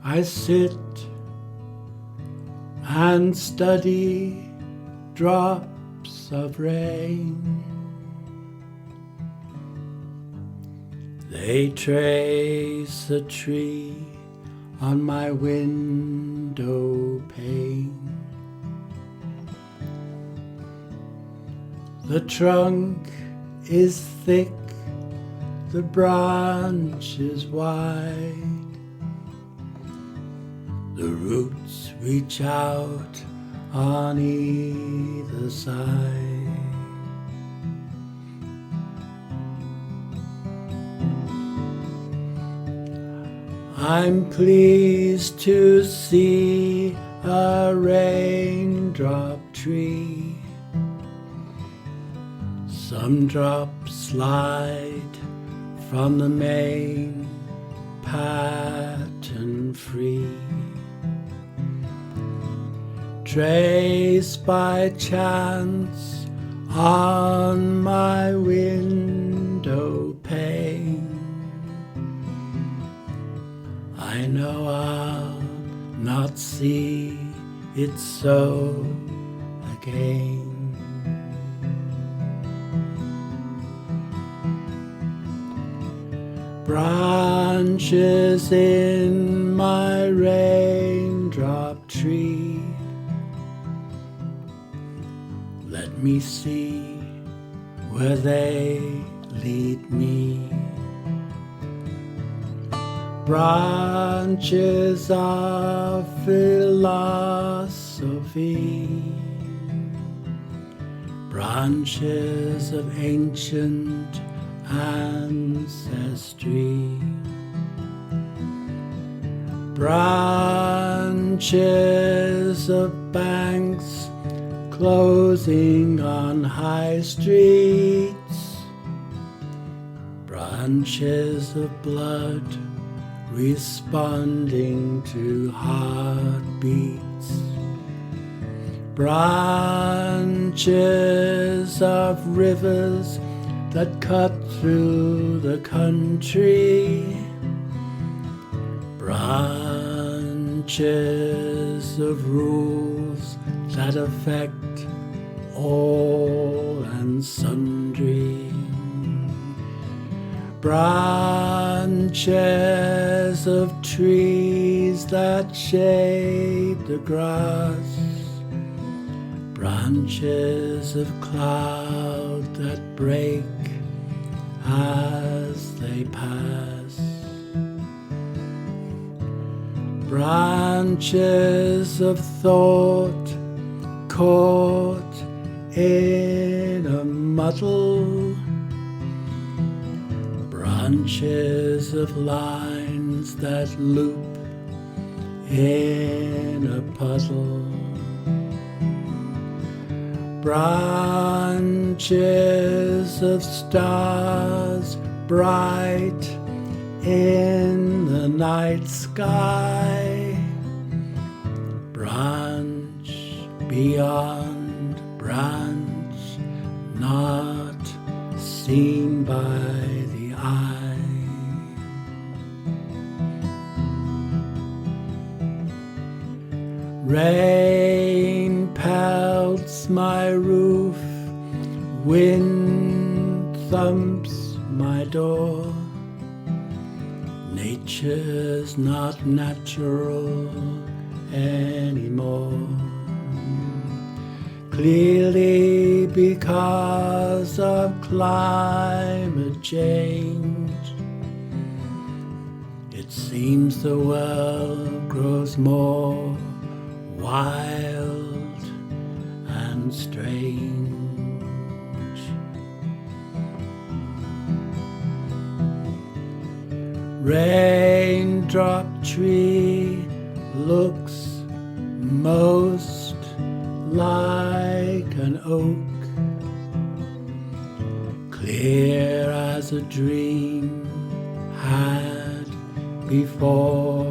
I sit and study drops of rain. They trace a tree on my window pane. The trunk is thick, the branch is wide. The roots reach out on either side. I'm pleased to see a raindrop tree. Some drops slide from the main pattern free, traced by chance on my window pane. I know I'll not see it so again. Branches in my raindrop tree, let me see where they lead me. Branches of philosophy, branches of ancient ancestry, branches of banks closing on high streets, branches of blood responding to heartbeats, branches of rivers that cut through the country, branches of rules that affect all and sundry, branches of trees that shade the grass, branches of cloud that break as they pass, branches of thought caught in a muddle, branches of lines that loop in a puzzle, branches of stars bright in the night sky, branch beyond branch not seen by the eye. Rain pelts my roof, wind thumps my door. Nature's not natural anymore, clearly because of climate change. It seems the world grows more wild and strange. Raindrop Tree looks most like an oak, clear as a dream had before